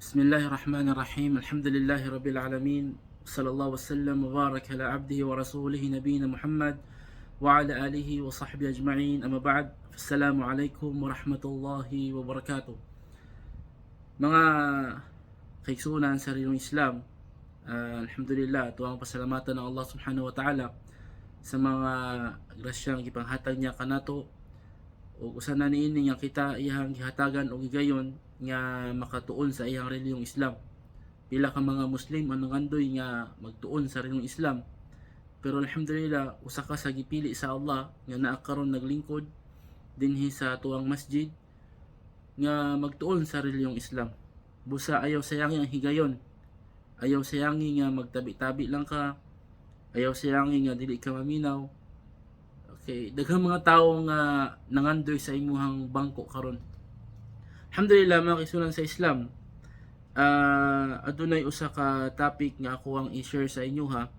Bismillahirrahmanirrahim. Alhamdulillahi Rabbil Alamin. Sallallahu wasallam wa barak ala abdihi wa rasulihi nabiyina Muhammad wa ala alihi wa sahbihi ajma'in. Amma ba'd. Assalamu alaikum wa rahmatullahi wa barakatuh. Mga kaigsunan sa rinong Islam, alhamdulillah, ito ang pasalamatan ng Allah subhanahu wa ta'ala sa mga grasyang ipanghatag niya kanato o usan na niini nga kita iyang gihatagan o gigayon nga makatuon sa iyang relihiyong Islam. Pila ka mga Muslim anong andoy nga magtuon sa relihiyong Islam, pero alhamdulillah usa ka sa gipili sa Allah nga naa karon naglingkod dinhi sa tuwang masjid nga magtuon sa relihiyong Islam. Busa ayaw sayangi ang higayon, ayaw sayangi nga magtabi-tabi lang ka, ayaw sayangi nga dili ka maminaw. Okay, daghang mga tawo nga nangandoy sa imuhang bangko karon. Alhamdulillah mga kaigsunan sa Islam, adunay usa ka topic nga ako ang i-share sa inyo ha,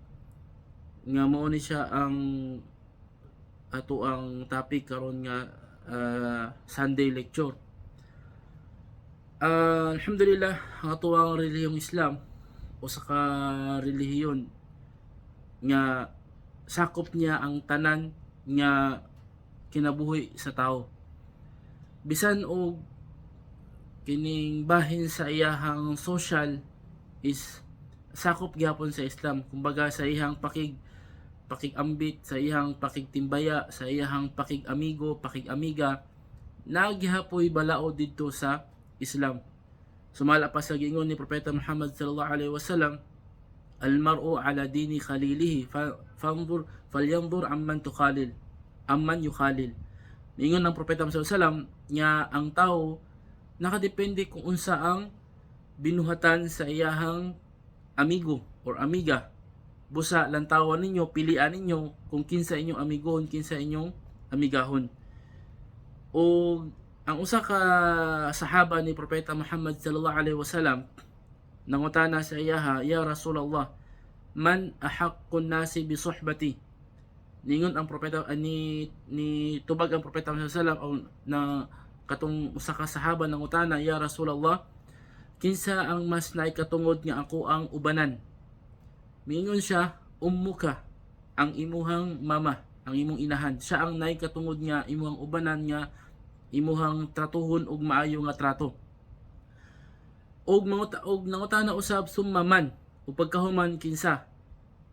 nga mao ni siya ang ato ang topic karon nga Sunday lecture. Alhamdulillah, ang ato ang relihiyong Islam usa ka relihiyon nga sakop niya ang tanan nga kinabuhi sa tao. Bisan og kining bahin sa iyahang social is sakop gyapon sa Islam. Kumbaga sa iyang pakig-ambit, sa iyang pakigtimbaya, sa iyang pakig-amigo, pakig-amiga, nagihapoy balao didto sa Islam. Sumala pa sa gingon ni Propeta Muhammad sallallahu alaihi wasallam, "Al-mar'u ala dini khalilihi, falyanzur amman yukhalil." Mingon ng Propeta Muhammad sallallahu alaihi wasallam nga ang tao nakadepende kung unsa ang binuhatan sa iyahang amigo or amiga. Busa lantawan ninyo, pilian ninyo kung kinsa inyong amigohon, kinsa inyong amigahon. O ang usa ka sahaba ni Propeta Muhammad sallallahu alaihi wasallam nangutana sa iyaha, "Ya Rasulullah, man ahaqqun nasi bi suhbati?" Ningon ang propeta ni tubag ang Propeta Muhammad sallallahu alaihi wasallam na katong usa ka sahaba nangutana, "Ya Rasulullah, kinsa ang mas naikatungod nga ako ang ubanan?" Mingon siya, "Ummuka," ang imuhang mama, ang imong inahan. Siya ang naikatungod nga imuhang ubanan nga imuhang tratuhon og maayo nga trato. Og nangutana usab, "Summaman," ug pagkahuman kinsa?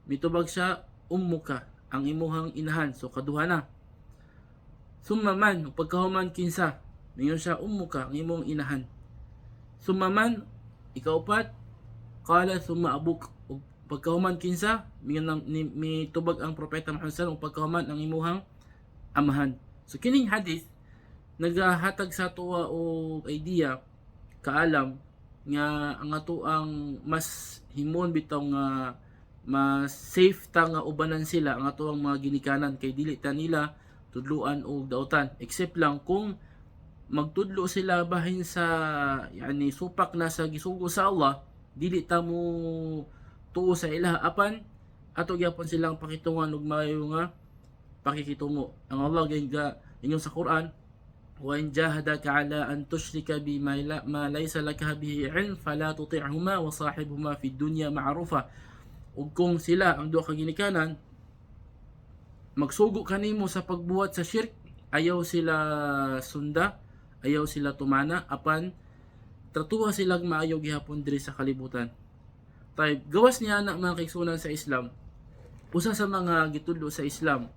Mitubag siya, "Ummuka," ang imuhang inahan. So kaduha na. "Summaman," ug pagkahuman kinsa? Mingon siya, "Ummuka," ang imong inahan. "Summaman," ikaupat, qala summa abuk, ug pagkahuman kinsa? Mingon mitubag ang Propeta Muhammad sallallahu alaihi wasallam, ug pagkahuman ang imuhang amahan. So kining hadith nagahatag sa tuwa og idea, kaalam nga ang ato ang mas himon bitaw nga mas safe ta nga ubanan sila ang ato ang mga ginikanan, kay dili ta nila tudluan og dautan, except lang kung magtudlo sila bahin sa supak na sa gisugo sa Allah, dili ta mo tuo sa ilaha, apan ato gyapon silang pakitungan og maayo nga pakikitungo. Ang Allah ingon sa Quran, "Wa in jahadaka ala an tushrika bima ma laysa laka bihi ilm fala tuti'huma wa sahibhuma fid dunya ma'rufa." Ug kung sila ang duha ka ginikanan magsugo kanimo sa pagbuhat sa shirk, ayaw sila sunda, ayaw sila tumana, apan tratuha silang maayo gihapon diri sa kalibutan. Tay gawas niya na mga kaigsunan sa Islam, usa sa mga gitudlo sa Islam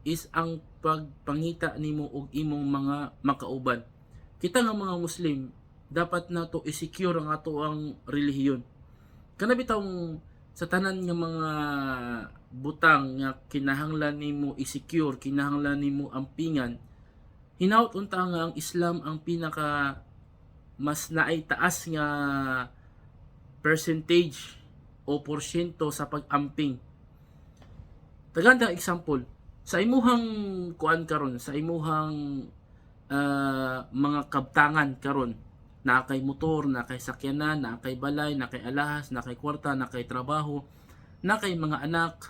is ang pagpangita nimo og imong mga makauban. Kita nga mga Muslim, dapat nato i-secure ang ato ang relihiyon. Kana bitawng sa tanan nga mga butang nga kinahanglan nimo i-secure, kinahanglan nimo ampingan, hinaut unta nga ang Islam ang pinaka mas naay taas nga percentage o porsyento sa pag-amping. Tagandang example, sa imuhang kuan karon, sa imuhang mga kabtangan karon, na kay motor, na kay sakyanan, na kay balay, na kay alahas, na kay kwarta, na kay trabaho, na kay mga anak,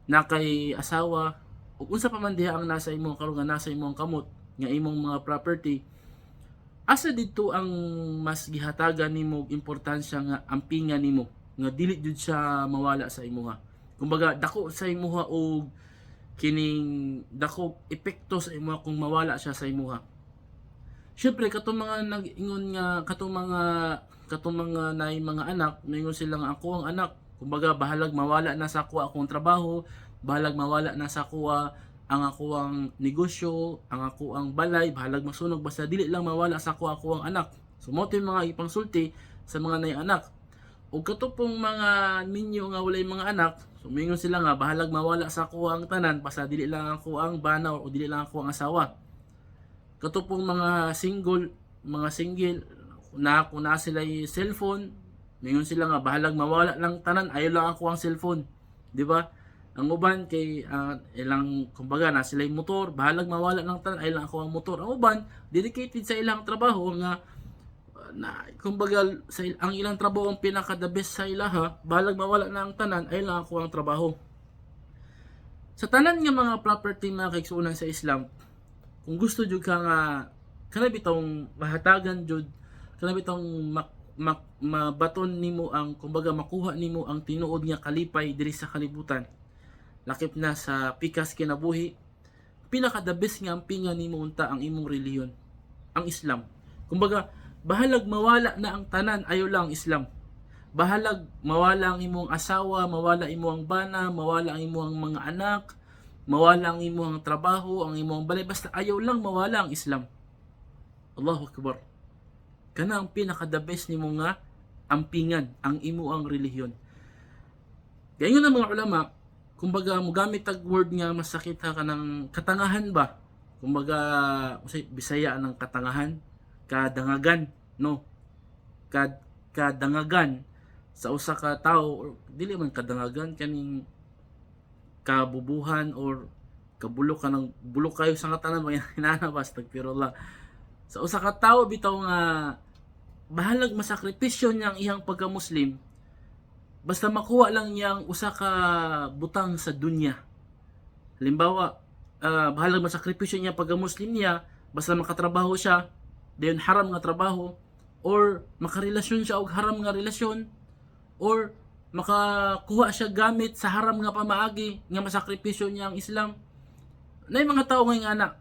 na kay asawa, ug unsa pa man diha ang nasa imong karon nga nasa imong kamot nga imong mga property, asa dito ang mas gihatagan nimo og importansya nga ampingan nimo nga dili jud siya mawala sa imuha. Kumbaga dako sa imuha og kining dako epekto sa imuha kung mawala siya sa imuha. Syempre katong mga nag-ingon nga katong mga nay mga anak, moingon sila nga ako ang anak, kumbaga bahalag mawala na sa ako akong trabaho, bahalag mawala na sa ako ang ako ang negosyo, ang ako ang balay, bahalag masunog basta dili lang mawala sa ako ang anak. So mo mga ipangsulti sa mga nay anak. O katupong mga ninyo nga walay mga anak, so moingon sila nga bahalag mawala sa ako ang tanan basta dili lang ako ang bana o dili lang ako ang asawa. Katupong mga single na kung na sila yung cellphone, ngayon sila nga bahalag mawala lang tanan, ayaw lang ako ang cellphone, di ba? Ang uban kay ilang kumbaga na sila yung motor, bahalag mawala lang tanan, ayaw lang ako ang motor. Ang uban dedicated sa ilang trabaho nga na kumbaga ang ilang trabaho ang pinaka the best sa ilaha, bahalag mawala na ang tanan, ayaw lang ako ang trabaho. Sa tanan nga mga property mga kaigsuonan sa Islam, kung gusto jud ka nga kana bitong mahatagan jud kana bitong mabaton nimo ang kumbaga makuha nimo ang tinuod nga kalipay diri sa kalibutan lakip na sa pikas kinabuhi, pinaka the best nga ampingan nimo unta ang imong relihiyon, ang Islam. Kumbaga bahalag mawala na ang tanan, ayo lang Islam. Bahalag mawala ang imong asawa, mawala imong bana, mawala ang imong mga anak, mawala ang imong trabaho, ang imong balay, basta ayaw lang mawala ang Islam. Allahu Akbar. Kana ang pinaka the best nimo nga ampingan ang imo ang relihiyon. Gayon ang mga ulama, kumbaga mogamit tag word nga masakit ha kanang katangahan ba? Kumbaga Bisaya ng katangahan, kadangagan, no? Kadangagan sa usa ka tawo, dili man kadangagan kaning kabubuhan or kabulok ka ng bulok kayo sa katanan mga hinanabas tagpirullah sa usa ka tawo bitaw nga bahalag masakripisyo niyang iyang pagka-Muslim basta makuha lang niyang usa ka butang sa dunya. Halimbawa, bahalag masakripisyo niya pagka-Muslim niya basta makatrabaho siya dayon haram nga trabaho, or makarelasyon siya og haram nga relasyon, or makakuha siya gamit sa haram nga pamaagi nga masakripisyo niya ang Islam. Nay mga tao nga anak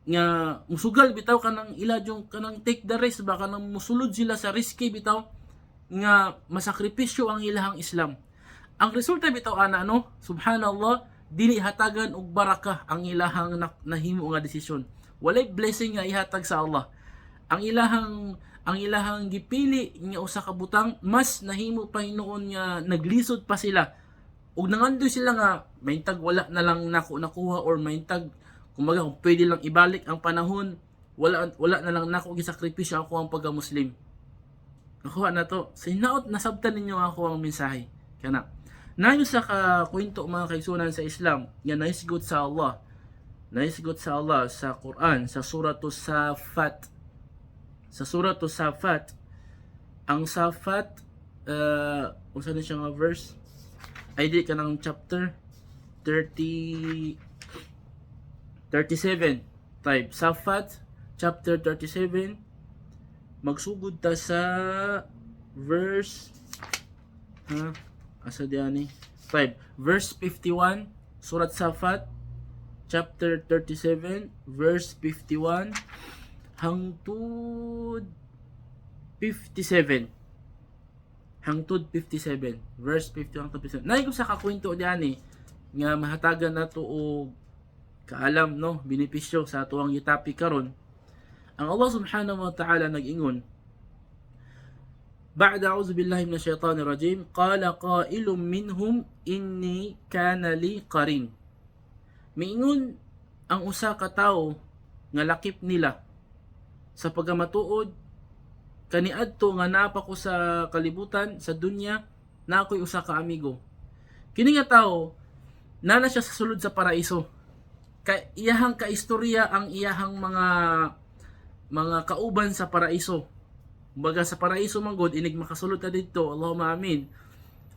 nga musugal bitaw kanang iladjong kanang take the risk ba kanang musulod sila sa risky bitaw nga masakripisyo ang ilahang Islam. Ang resulta bitaw ana no, subhanallah, dili hatagan og baraka ang ilahang nahimo nga desisyon. Walay blessing nga ihatag sa Allah. Ang ilahang gipili nga usa ka butang mas nahimo pa hinuon nga naglisod pa sila. Ug nangandoy sila nga maintag wala na lang nakuha or maintag kumbaga kung pwede lang ibalik ang panahon, wala na lang nako gisakripisyo ako ang pagka-Muslim. Nakuha na to. Sa hinaot nasabtan ninyo ako ang mensahe. Kana. Nayo sa ka kwento mga kaigsunan sa Islam, nga naisgot sa Allah. Naisgot sa Allah sa Quran sa Suratus Safat. Sa Suratus Safat, ang Safat unsa na siya nga verse? Ay di ka ng chapter 37 type Safat chapter 37, magsugod ta sa verse asa diani type verse 51, surat Safat chapter 37 verse 51 hangtod 57 verse 51 hangtod 57. Nay ko sa kakwento diani nga mahatagan nato og kaalam no benepisyo sa atuang gitapi karon. Ang Allah subhanahu wa ta'ala nag-ingon Ba'da a'udzu billahi minash shaitanir rajim, qala qailum minhum inni kana li qarin. Miingon ang usa ka tawo nga lakip nila sa pagamatuod kaniadto nga napa ko sa kalibutan sa dunya na ako'y usa ka amigo. Kini nga tawo nana siya sa sulod sa paraiso. Iyahang kaistorya ang iyahang mga kauban sa paraiso. Kumbaga sa paraiso man god inig makasulod ta didto, Allahumma amin.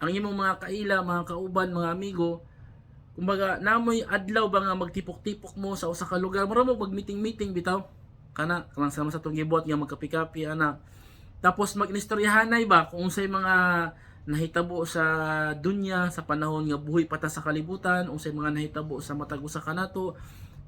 Ang imong mga kaila, mga kauban, mga amigo, kumbaga namoy adlaw ba nga magtipok-tipok mo sa usa ka lugar, mura mo mag meeting bitaw. kana kanang sama sa tong gibuhat nga magkapi-kapi ana. Tapos mag-inistoryahanay ba kung unsay mga nahitabo sa dunya sa panahon nga buhi pata sa kalibutan, unsay mga nahitabo sa matag usa kanato.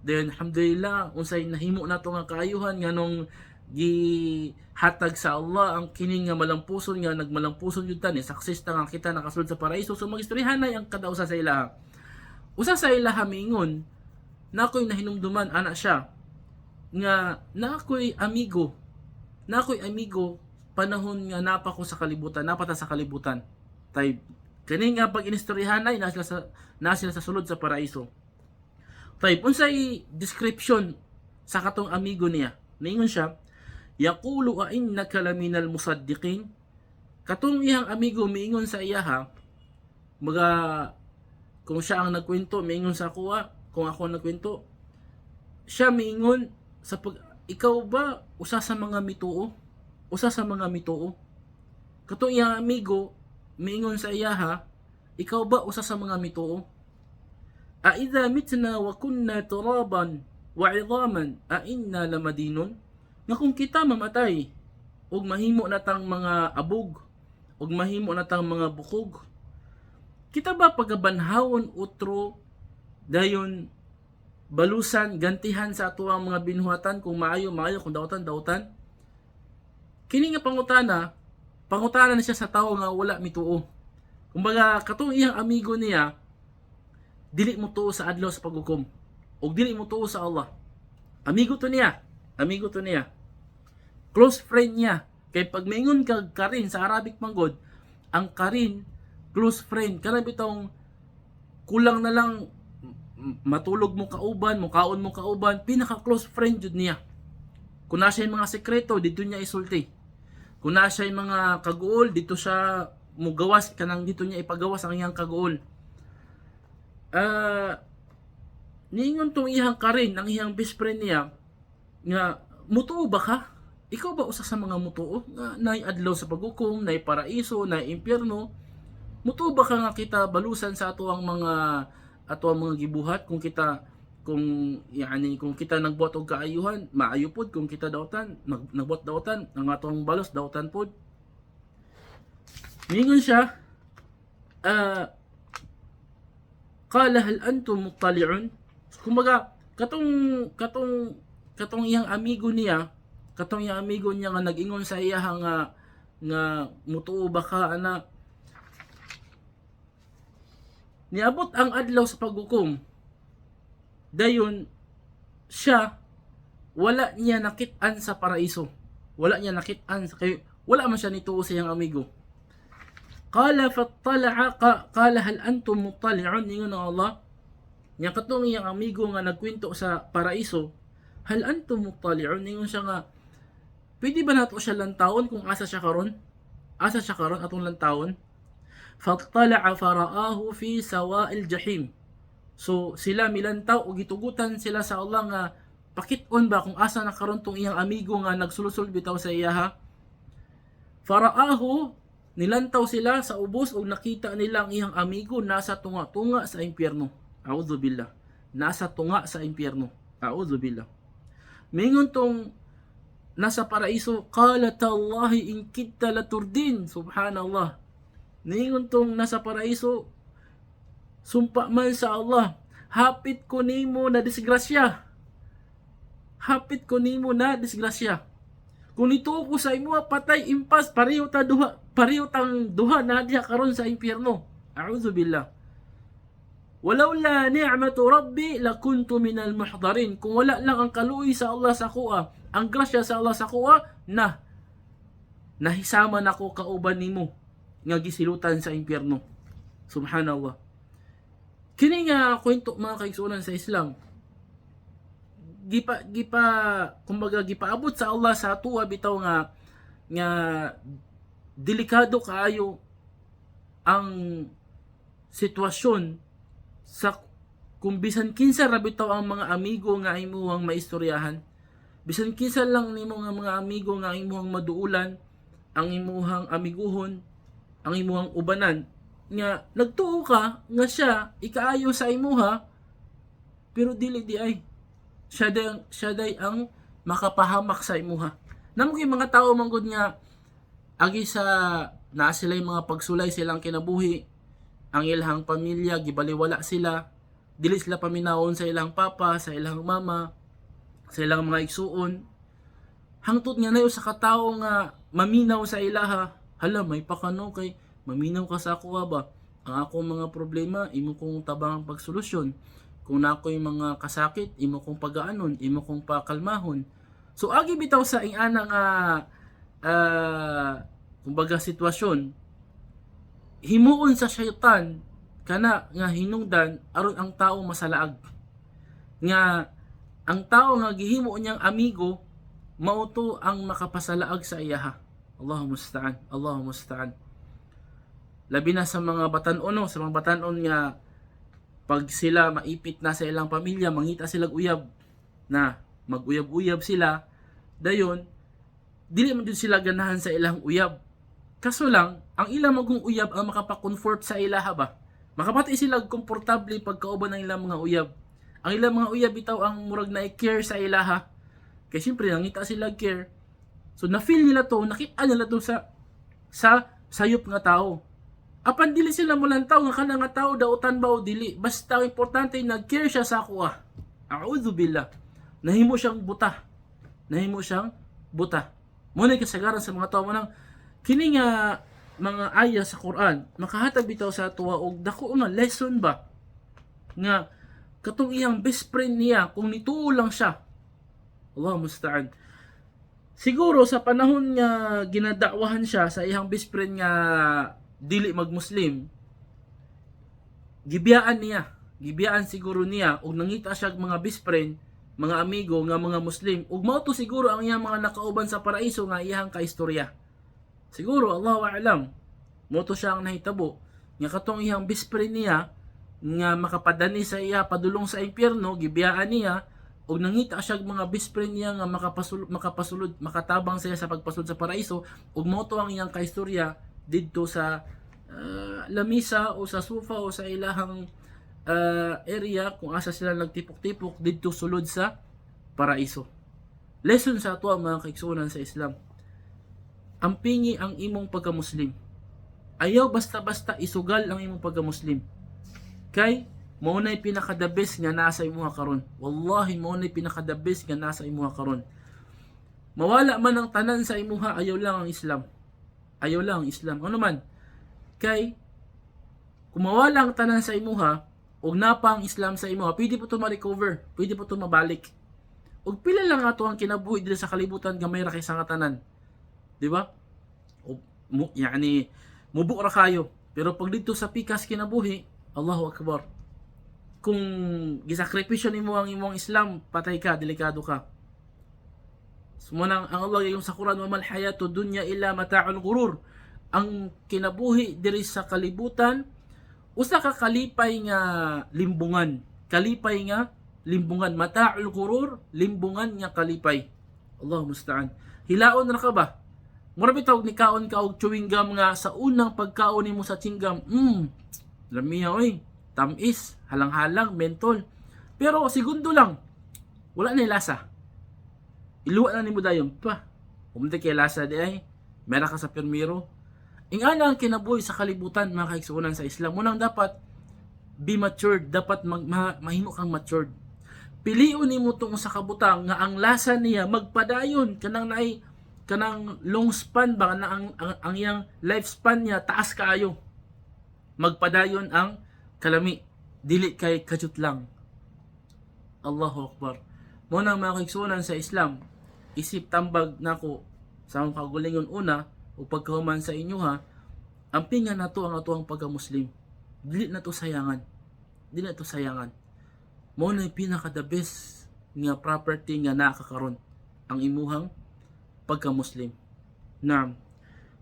Then alhamdulillah unsay nahimo nato nga kaayuhan nganong gihatag sa Allah ang kini nga malampuson nga nagmalampuson jud ta ni success ta nga kita nakasulod sa paraiso. So mag-istoryahanay ang kada usa sa ilaha. Usa sa ilaha miingon na ako'y nahinumduman ana siya nga na ako'y amigo panahon nga napa ko sa kalibutan, napata sa kalibutan. Tay kani nga pag inistoryahanay na sila sa sulod sa paraiso. Tay unsay description sa katong amigo niya? Ningon siya, yaqulu a innaka laminal musaddiqin. Katong iyang amigo miingon sa iyaha, mga kung siya ang nagkwento, miingon sa ako, kung ako ang nagkwento, siya miingon sa ikaw ba usa sa mga mituo? Usa sa mga mituo? Katong iyang amigo miingon sa iyaha, ikaw ba usa sa mga mituo? A idha mitna wa kunna turaban wa 'idhaman a inna lamadinun? Nga kung kita mamatay ug mahimo natang mga abog ug mahimo natang mga bukog, kita ba pagabanhawon utro dayon balusan gantihan sa ato ang mga binuhatan kung maayo kung dawtan. Kini nga pangutana na siya sa tawo nga wala mituo. Kumbaga katong iyang amigo niya dili mo tuo sa adlaw sa paghukom ug dili mo tuo sa Allah. Amigo to niya. Close friend niya. Kay pag maingon kag karin sa Arabic manggod, ang karin close friend kana bitong kulang na lang matulog mo kauban, mukaon mo kauban, pinaka close friend jud niya. Kung nasa mga sekreto dito niya isulti. Kung nasa mga kaguol dito siya mugawas kanang dito niya ipagawas ang iyang kaguol. Niingon tong iyang karin, ang iyang best friend niya nga mutuo ba ka? Ikaw ba usa sa mga mutuo nga nay adlaw sa paghukom, nay paraiso, nay impyerno? Mutuo ba ka nga kita balusan sa ato ang mga gibuhat kung kita kung kita nagbuhat og kaayuhan, maayo pod kung kita dawtan, nagbuhat dawtan, ang atong balos dawtan pod. Mingon siya, qala hal antum muttali'un? Kumbaga katong iyang amigo niya nga nag-ingon sa iya nga mutuo ba ka ana? Niabot ang adlaw sa paghukom. Dayon siya wala niya nakit-an sa paraiso. Wala man siya nituo sa iyang amigo. Qala qala hal antum muttali'un? Ningon ng Allah nya katong iyang amigo nga nagkwento sa paraiso, hal antum muttali'un? Ningon siya nga pwede ba nato siya lantawon kung asa siya karon atong lantawon? Fattala'a fara'ahu fi sawa'il jahim. So sila milantaw o gitugutan sila sa Allah nga pakit-on ba kung asa na karon tong iyang amigo nga nagsulsul bitaw sa iyaha. Fara'ahu, nilantaw sila sa ubos o nakita nila ang iyang amigo nasa tunga sa impyerno. A'udzu billah. Nasa tunga sa impyerno. A'udzu billah. Mingon tong nasa paraiso, qala tallahi in kitta laturdin. Subhanallah. Ningon tong nasa paraiso, sumpa man sa Allah, hapit ko nimo na disgrasya. Kung nituo ko sa imo patay impas pareho tang duha na diha karon sa impyerno. A'udzu billah. Walaula ni'matu rabbi lakuntu minal muhdarin. Kung wala lang ang kaluoy sa Allah sa kuha, ang grasya sa Allah sa kuha, nahisama nako kauban nimo nga gisilutan sa impyerno. Subhanallah. Kini nga kwento mga kaigsunan sa Islam, kumbaga gipaabot sa Allah sa tuwa bitaw nga delikado kaayo ang sitwasyon sa kung bisan kinsa ra bitaw ang mga amigo nga imuhang maistoryahan, bisan kinsa lang nimo nga mga amigo nga imuhang maduulan, ang imuhang amiguhon, ang imuhang ubanan nga nagtuo ka nga siya ikaayo sa imuha pero dili di ay siya day ang makapahamak sa imuha. Namo kay mga tao manggod nga agi sa naa sila yung mga pagsulay silang kinabuhi, ang ilang pamilya gibaliwala sila, dili sila paminawon sa ilang papa, sa ilang mama, sa ilang mga igsuon. Hangtod nga nayo sa katawo nga maminaw sa ilaha, hala may pakano kay maminaw ka sa ako ba? Ang akong mga problema imo kong tabang pagsolusyon. Kung na ako'y mga kasakit, imo kong pagaanon, imo kong pakalmahon. So agi bitaw sa ingana nga kumbaga sitwasyon, himuon sa syaitan kana nga hinungdan aron ang tao masalaag. Nga ang tao nga gihimo niyang amigo mao to ang makapasalaag sa iyaha. Allahu musta'an. Allahu musta'an. Labi na sa mga batan-on, no? Sa mga batan-on nga pag sila maipit na sa ilang pamilya, mangita sila uyab na maguyab-uyab sila, dayon dili man jud sila ganahan sa ilang uyab. Kaso lang, ang ilang magong uyab ang makapa-comfort sa ilaha ba? Makapati sila komportable pagkauban ng ilang mga uyab. Ang ilang mga uyab bitaw ang murag na i-care sa ilaha. Kaya siyempre, nangita sila care. So, na-feel nila to, nakita nila to sa sayop nga tao. Apan dili sila mulantaw nga kana nga tao dautan ba o dili. Basta importante nag-care siya sa ako. A'udhu billah. Nahimo siyang buta. Nahimo siyang buta. Muna kasagaran sa mga tao mo nang kini nga mga aya sa Quran makahatag bitaw sa tuwa og dako nga lesson ba nga katong iyang best friend niya kung nituo lang siya. Allah musta'an. Siguro sa panahon nga ginadakwahan siya sa iyang best friend nga dili mag-Muslim, gibiyaan siguro niya ug nangita siya mga best friend, mga amigo nga mga Muslim, ug mao to siguro ang iyang mga nakauban sa paraiso nga iyang kaistorya. Siguro Allahu a'lam. Mao to siya ang nahitabo nga katong iyang best friend niya nga makapadani sa iya padulong sa impyerno, gibiyaan niya ug nangita siya mga best friend niya nga makapasulod makatabang siya sa pagpasulod sa paraiso, ug mao to ang iyang kaistorya didto sa lamisa o sa sofa o sa ilahang area kung asa sila nagtipok-tipok didto sulod sa paraiso. Lesson sa ato ang mga kaigsuonan sa Islam. Ampingi ang imong pagka-Muslim. Ayaw basta-basta isugal ang imong pagka-Muslim. Kay mao nay pinaka-the best nga nasa imuha karon. Wallahi mao nay pinaka-the best nga nasa imuha karon. Mawala man ang tanan sa imuha, ayaw lang ang Islam. Ayaw lang ang Islam. Ano man? Kay kung mawala ang tanan sa imuha ug napa ang Islam sa imuha, pwede po to ma-recover, pwede po to mabalik. Ug pila lang ato ang kinabuhi dili sa kalibutan gamay ra kay sa tanan. Di ba? Yani mubo ra kayo. Pero pag dito sa pikas kinabuhi, Allahu Akbar. Kung gisakripisyo nimo ang imong Islam, patay ka, delikado ka. Sumunang ang Allah yung sa Quran, wa mal hayatu dunya illa mata'ul ghurur. Ang kinabuhi diri sa kalibutan usa ka kalipay nga limbungan. Kalipay nga limbungan, mata'ul ghurur, limbungan nga kalipay. Allahu musta'an. Hilaon ra ka ba? Mura bitaw ni kaon ka og chewing gum nga sa unang pagkaon nimo sa chewing gum. Lamiya oy, tamis, halang-halang, mentol. Pero segundo lang, wala na lasa. Iluwa na nimo dayon pa. Umti kay lasa di ay mera ka sa permiro. Ingana ang kinabuhi sa kalibutan mga kaigsuonan sa Islam. Unang dapat be matured, dapat mahimo kang matured. Piliun nimo tong sa kabutang nga ang lasa niya magpadayon kanang long span ba na ang iyang lifespan niya taas kaayo. Magpadayon ang kalami, dili kay kajut lang. Allahu Akbar. Mo nang mga kaigsuonan sa Islam, isip tambag nako sa akong kagulingon una o pagkahuman sa inyo ha, ampingan nato ang atuang pagka-Muslim. Dili na to sayangan. Dili na to sayangan. Mo na pinaka the best nga property nga nakakaron ang imuhang pagka-Muslim. Naam.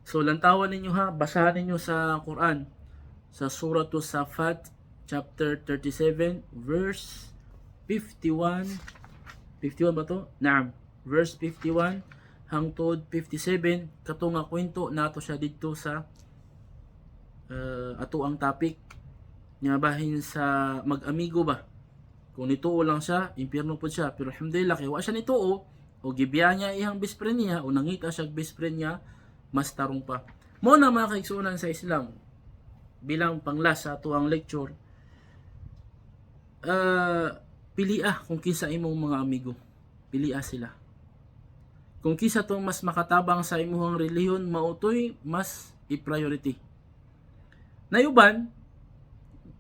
So lantawan ninyo ha, basahan ninyo sa Quran sa Surah Safat chapter 37 verse 51. 51 ba to? Naam. Verse 51 hangtod 57 kato nga kwento nato siya didto sa ato ang topic nga bahin sa mag-amigo ba. Kung nituo lang siya, impyerno po siya. Pero alhamdulillah kay wa siya nituo, o gibiya niya iyang best friend niya o nangita siya best friend niya, mas tarong pa. Mo na mga kaigsuonan sa Islam, bilang panglas sa ato ang lecture, pilia kung kinsa imong mga amigo. Pilia sila. Kung kinsa tong mas makatabang sa imong relihiyon, mautoy mas i-priority. Nayuban,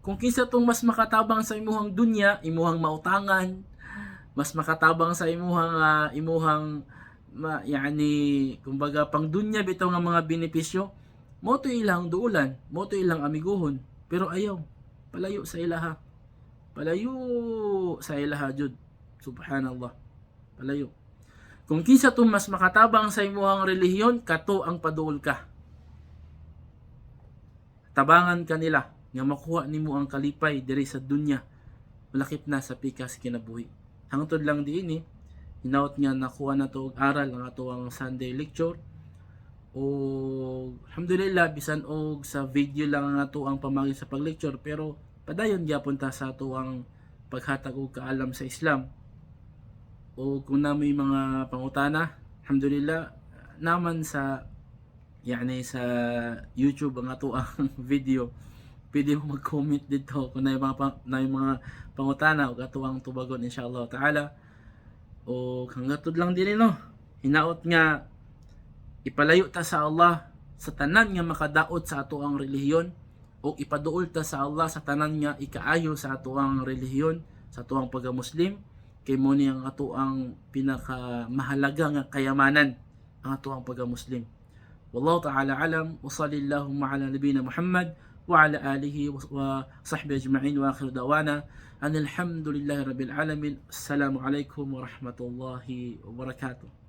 kung kinsa tong mas makatabang sa imong dunya, imong mautangan, mas makatabang sa imuhang yani kumbaga pang dunya bitaw nga mga benepisyo, mo to ilang duulan, mo to ilang amiguhon, pero ayaw palayo sa ilaha. Palayo sa ilaha jud. Subhanallah. Palayo. Kung kinsa tong mas makatabang sa imuhang relihiyon, kato ang paduol ka. Tabangan kanila nga makuha nimo ang kalipay diri sa dunya, malakip na sa pikas kinabuhi. Hangtod lang diini, hinaut nga nakuha na to og aral ang ato ang Sunday lecture. O alhamdulillah bisan og sa video lang ang ato ang pamagi sa pag-lecture, pero padayon gyapon ta sa ato ang paghatag og kaalam sa Islam. O kung na may mga pangutana, alhamdulillah naman sa yani sa YouTube ang ato ang video, pwede mo mag-comment dito kung na yung mga pangutana o ato ang tubagon inshallah ta'ala. O hanggatod lang din no, hinaot nga ipalayo ta sa Allah sa tanan nga makadaot sa ato ang relihiyon, o ipaduol ta sa Allah sa tanan nga ikaayo sa ato ang relihiyon, sa ato ang pagka-Muslim, kay mo ni ang ato ang pinakamahalaga nga kayamanan, ang ato ang pagka-Muslim. Wallahu ta'ala alam, wa sallallahu ala nabiyina Muhammad wa ala alihi wa sahbihi ajma'in, wa akhiru da'wana anil hamdulillahi rabbil alamin. Assalamu alaikum warahmatullahi wabarakatuh.